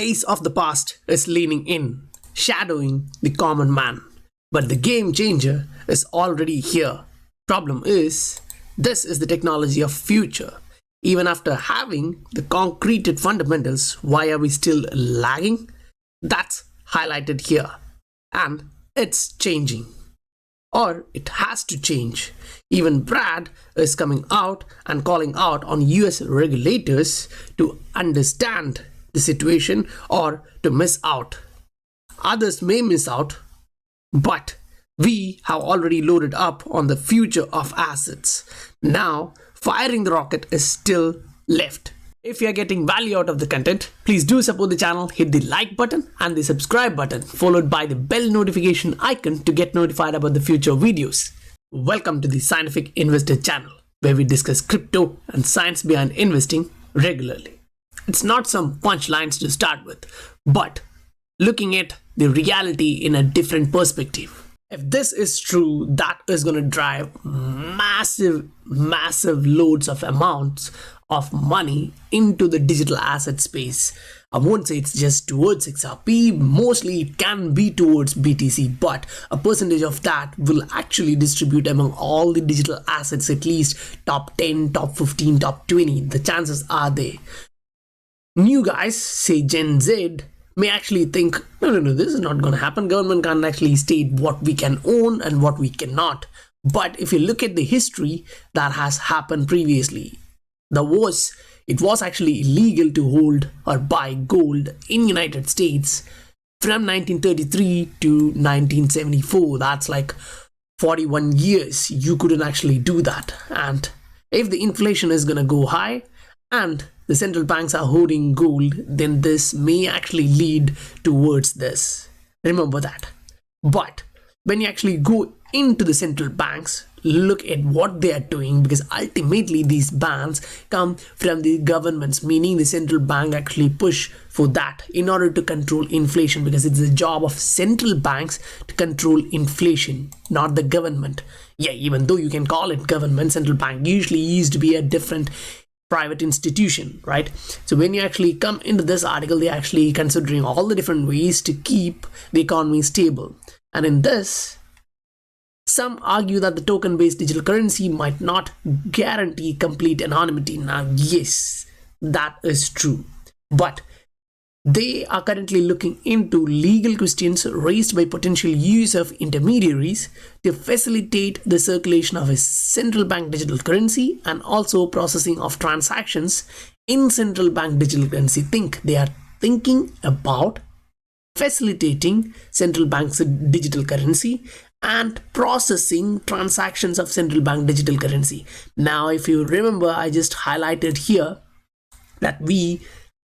face of the past is leaning in, shadowing the common man. But the game changer is already here. Problem is, this is the technology of future. Even after having the concreted fundamentals, why are we still lagging? That's highlighted here. And it's changing. Or it has to change. Even Brad is coming out and calling out on US regulators to understand the situation or to miss out. Others may miss out, but we have already loaded up on the future of assets. Now, firing the rocket is still left. If you are getting value out of the content, please do support the channel, hit the like button and the subscribe button, followed by the bell notification icon to get notified about the future videos. Welcome to the Scientific Investor channel, where we discuss crypto and science behind investing regularly. It's not some punchlines to start with, but looking at the reality in a different perspective. If this is true, that is going to drive massive loads of amounts of money into the digital asset space. I won't say it's just towards XRP, mostly it can be towards BTC, but a percentage of that will actually distribute among all the digital assets, at least top 10, top 15, top 20. The chances are there. New guys, say Gen Z, may actually think, no, this is not going to happen. Government can't actually state what we can own and what we cannot. But if you look at the history, that has happened previously. It was actually illegal to hold or buy gold in United States from 1933 to 1974. That's like 41 years. You couldn't actually do that. And if the inflation is going to go high and the central banks are holding gold, then this may actually lead towards this. Remember that. But when you actually go into the central banks, look at what they are doing, because ultimately these bans come from the governments, meaning the central bank actually push for that in order to control inflation, because it's the job of central banks to control inflation, not the government. Yeah, even though you can call it government, central bank usually used to be a different private institution, right? So when you actually come into this article, they're actually considering all the different ways to keep the economy stable. And in this, some argue that the token-based digital currency might not guarantee complete anonymity. Now, yes, that is true. But they are currently looking into legal questions raised by potential use of intermediaries to facilitate the circulation of a central bank digital currency and also processing of transactions in central bank digital currency. They are thinking about facilitating central bank's digital currency and processing transactions of central bank digital currency. Now, if you remember, I just highlighted here that we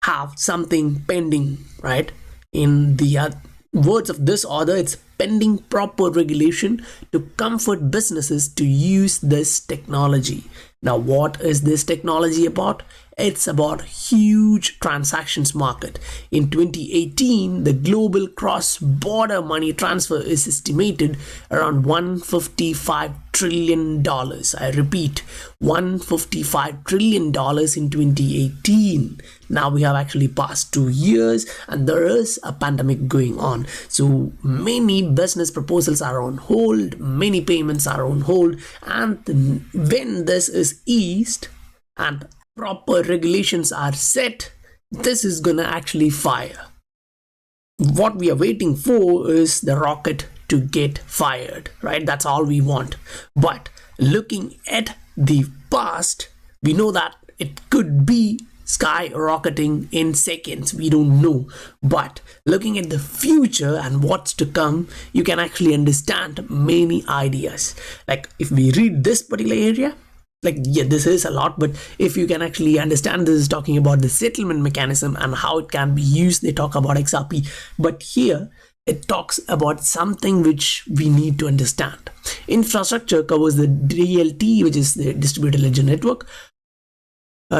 have something pending, right? In the words of this author, it's pending proper regulation to comfort businesses to use this technology. Now, what is this technology about? It's about huge transactions market. In 2018, the global cross-border money transfer is estimated around $155 trillion. I repeat, $155 trillion in 2018. Now we have actually passed 2 years and there is a pandemic going on. So many business proposals are on hold, many payments are on hold, and when this is eased and proper regulations are set, this is gonna actually fire. What we are waiting for is the rocket to get fired, right? That's all we want. But looking at the past, we know that it could be skyrocketing in seconds. We don't know. But looking at the future and what's to come, you can actually understand many ideas. Like if we read this particular area, this is a lot, but if you can actually understand, this is talking about the settlement mechanism and how it can be used. They talk about XRP, but here it talks about something which we need to understand. Infrastructure covers the DLT, which is the distributed ledger network,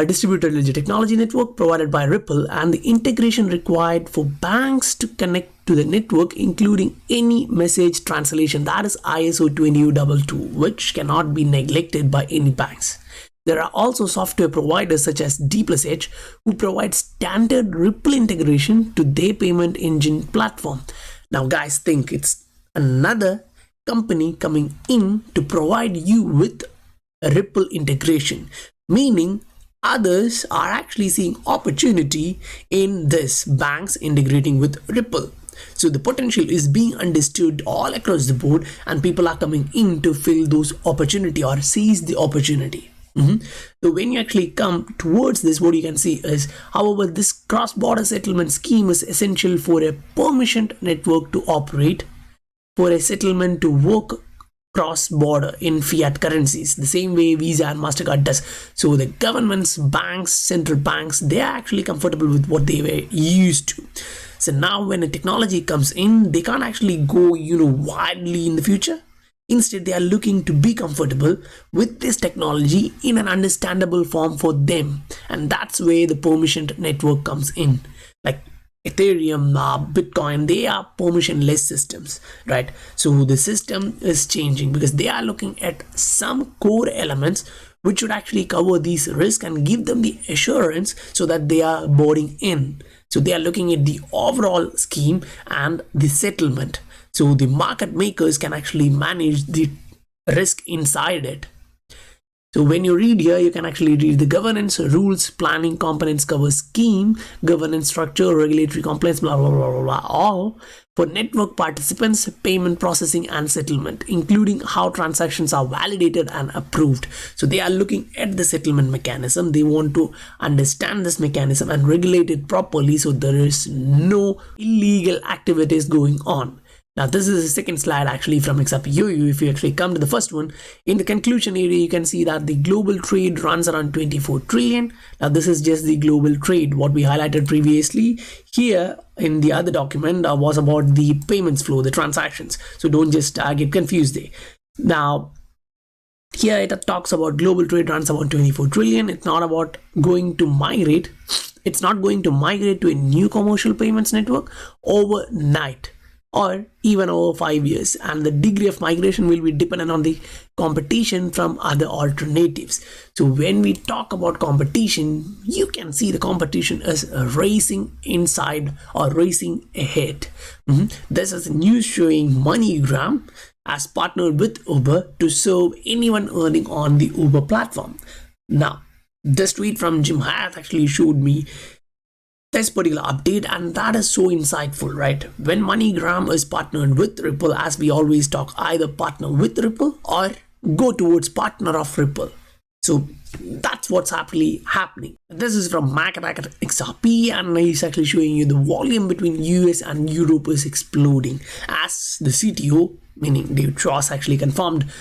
distributed ledger technology network provided by Ripple, and the integration required for banks to connect to the network, including any message translation. That is ISO 20022, which cannot be neglected by any banks. There are also software providers such as D+H who provide standard Ripple integration to their payment engine platform. Now guys, think it's another company coming in to provide you with a Ripple integration, meaning others are actually seeing opportunity in this, banks integrating with Ripple. So the potential is being understood all across the board, and people are coming in to fill those opportunity or seize the opportunity. So when you actually come towards this, what you can see is, however, this cross-border settlement scheme is essential for a permissioned network to operate, for a settlement to work cross-border in fiat currencies, the same way Visa and MasterCard does. So the governments, banks, central banks, they are actually comfortable with what they were used to. So now when a technology comes in, they can't actually go, wildly in the future. Instead, they are looking to be comfortable with this technology in an understandable form for them. And that's where the permissioned network comes in. Like Ethereum, Bitcoin, they are permissionless systems, right? So the system is changing because they are looking at some core elements which should actually cover these risks and give them the assurance so that they are boarding in. So they are looking at the overall scheme and the settlement. So the market makers can actually manage the risk inside it. So when you read here, you can actually read the governance, rules, planning, components, cover, scheme, governance structure, regulatory compliance, blah, blah, blah, blah, blah, all for network participants, payment processing and settlement, including how transactions are validated and approved. So they are looking at the settlement mechanism. They want to understand this mechanism and regulate it properly so there is no illegal activities going on. Now this is the second slide actually from XRP. If you actually come to the first one, in the conclusion area, you can see that the global trade runs around 24 trillion. Now this is just the global trade. What we highlighted previously here in the other document was about the payments flow, the transactions. So don't just get confused there. Now here it talks about global trade runs about 24 trillion. It's not about going to migrate. It's not going to migrate to a new commercial payments network overnight, or even over 5 years, and the degree of migration will be dependent on the competition from other alternatives. So when we talk about competition, you can see the competition is racing inside or racing ahead. This is news showing MoneyGram has partnered with Uber to serve anyone earning on the Uber platform. Now this tweet from Jim Hyatt actually showed me this particular update, and that is so insightful, right? When MoneyGram is partnered with Ripple, as we always talk, either partner with Ripple or go towards partner of Ripple. So that's what's actually happening. This is from Market Cap XRP, and he's actually showing you the volume between US and Europe is exploding as the CTO, meaning David Schwartz, actually confirmed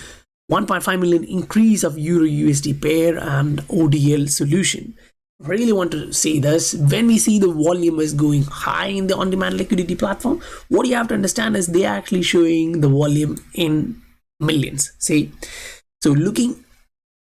1.5 million increase of Euro USD pair and ODL solution. Really want to say this, when we see the volume is going high in the on-demand liquidity platform, what you have to understand is they are actually showing the volume in millions. See, so looking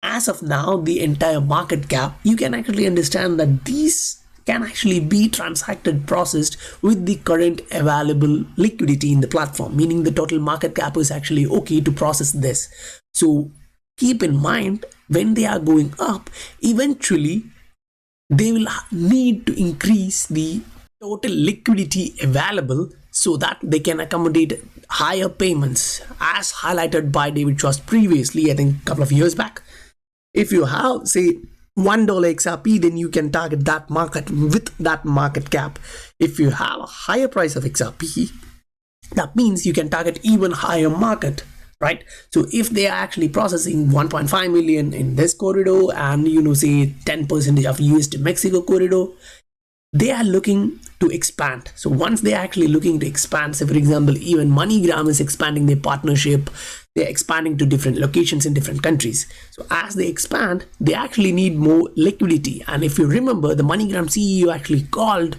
as of now the entire market cap, you can actually understand that these can actually be transacted, processed with the current available liquidity in the platform, meaning the total market cap is actually okay to process this. So keep in mind, when they are going up, eventually they will need to increase the total liquidity available so that they can accommodate higher payments, as highlighted by David Schwartz previously, I think a couple of years back. If you have, say, $1 XRP, then you can target that market with that market cap. If you have a higher price of XRP, that means you can target even higher market, right? So if they are actually processing 1.5 million in this corridor and say 10% of US to Mexico corridor, they are looking to expand. So once they are actually looking to expand, say for example, even MoneyGram is expanding their partnership, they're expanding to different locations in different countries. So as they expand, they actually need more liquidity. And if you remember, the MoneyGram CEO actually called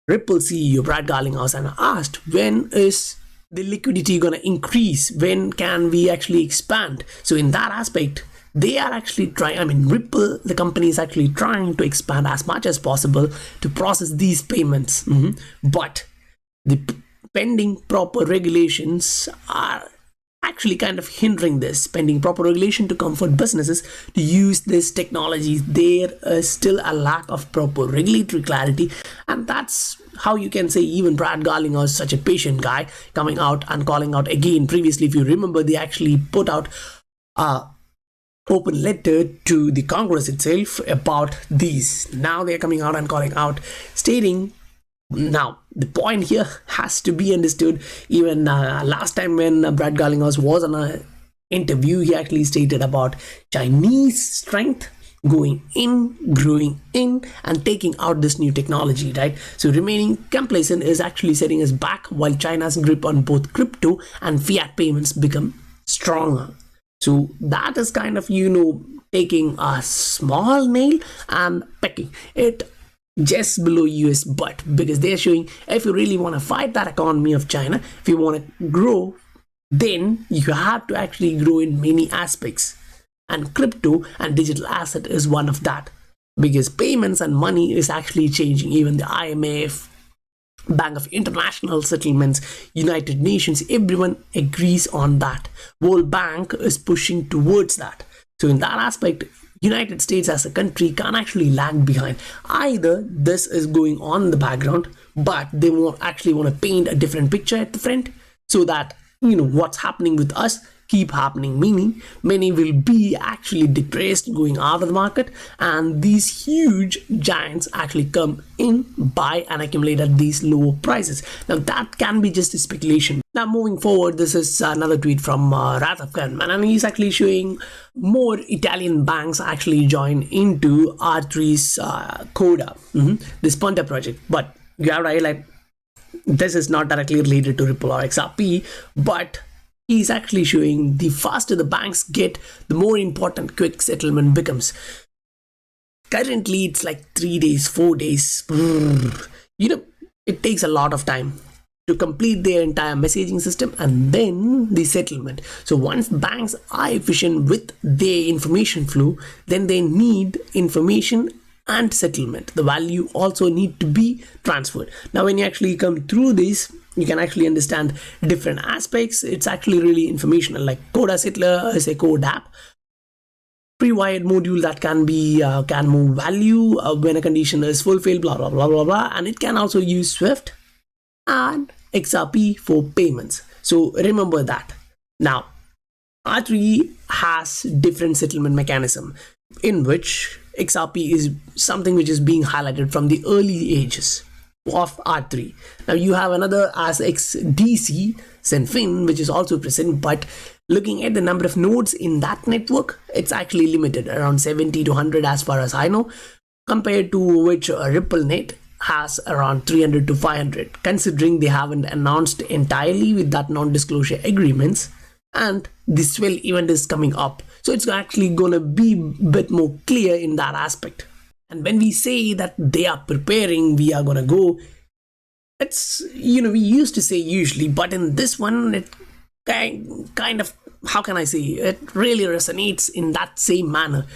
Ripple CEO Brad Garlinghouse and asked, when is the liquidity gonna increase? When can we actually expand? So in that aspect, they are actually trying, Ripple, the company, is actually trying to expand as much as possible to process these payments. But the pending proper regulations are actually kind of hindering this. Pending proper regulation to comfort businesses to use this technology, there is still a lack of proper regulatory clarity, and that's how you can say even Brad Garlinger is such a patient guy, coming out and calling out again. Previously, if you remember, they actually put out a open letter to the Congress itself about these. Now they're coming out and calling out, stating, now the point here has to be understood. Even last time when Brad Garlinghouse was on an interview, he actually stated about Chinese strength going in, growing in, and taking out this new technology, right? So remaining complacent is actually setting us back while China's grip on both crypto and fiat payments become stronger. So that is kind of, taking a small nail and pecking it just below US butt, because they're showing if you really want to fight that economy of China, if you want to grow, then you have to actually grow in many aspects, and crypto and digital asset is one of that, because payments and money is actually changing. Even the IMF, Bank of International Settlements, United Nations, everyone agrees on that. World Bank is pushing towards that. So in that aspect, United States as a country can't actually lag behind. Either this is going on in the background, but they won't actually want to paint a different picture at the front, so that what's happening with us keep happening, meaning many will be actually depressed going out of the market, and these huge giants actually come in, buy and accumulate at these lower prices. Now that can be just a speculation. Now moving forward, this is another tweet from Rath Khan, and he's actually showing more Italian banks actually join into R3's Coda, this Ponte project. But you have to highlight, this is not directly related to Ripple or XRP, but he's actually showing the faster the banks get, the more important quick settlement becomes. Currently, it's like 3 days, 4 days. It takes a lot of time to complete their entire messaging system and then the settlement. So once banks are efficient with their information flow, then they need information and settlement. The value also need to be transferred. Now when you actually come through this, you can actually understand different aspects. It's actually really informational, like Coda Settler is a code app, pre-wired module that can move value when a condition is fulfilled, blah blah blah blah blah, and it can also use Swift and XRP for payments. So remember that. Now R3 has different settlement mechanism, in which XRP is something which is being highlighted from the early ages of R3. Now you have another as XDC, Senfin, which is also present, but looking at the number of nodes in that network, it's actually limited, around 70 to 100 as far as I know, compared to which RippleNet has around 300 to 500, considering they haven't announced entirely with that non-disclosure agreements, and the swell event is coming up. So it's actually going to be a bit more clear in that aspect. And when we say that they are preparing, we are going to go, it's, we used to say usually, but in this one, it kind of, how can I say, it really resonates in that same manner.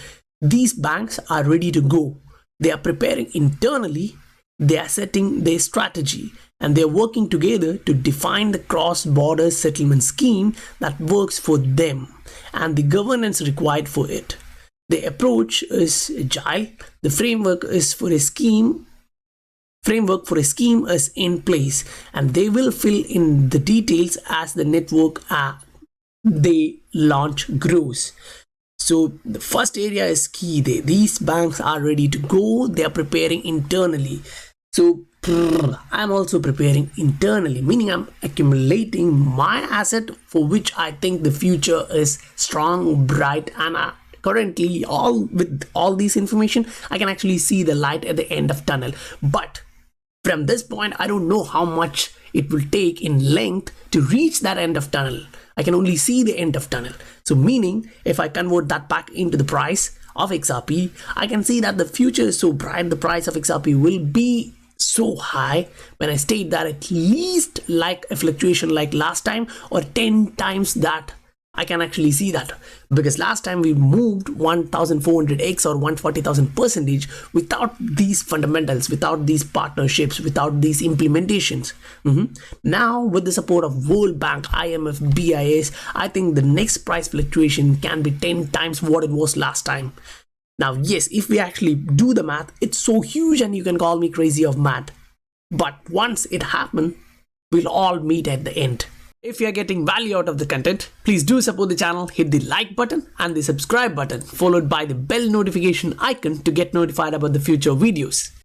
These banks are ready to go. They are preparing internally, they are setting their strategy, and they're working together to define the cross-border settlement scheme that works for them and the governance required for it. The approach is agile. The framework for a scheme is in place, and they will fill in the details as the network they launch grows. So the first area is key there. These banks are ready to go. They are preparing internally. So I'm also preparing internally, meaning I'm accumulating my asset for which I think the future is strong, bright, and currently with all this information, I can actually see the light at the end of tunnel. But from this point, I don't know how much it will take in length to reach that end of tunnel. I can only see the end of tunnel. So meaning, if I convert that back into the price of XRP, I can see that the future is so bright, the price of XRP will be so high when I state that at least like a fluctuation like last time, or 10 times that I can actually see that, because last time we moved 1400x or 140,000% without these fundamentals, without these partnerships, without these implementations. Now with the support of World Bank, IMF, BIS, I think the next price fluctuation can be 10 times what it was last time. Now yes, if we actually do the math, it's so huge and you can call me crazy of math, but once it happens, we'll all meet at the end. If you're getting value out of the content, please do support the channel, hit the like button and the subscribe button, followed by the bell notification icon to get notified about the future videos.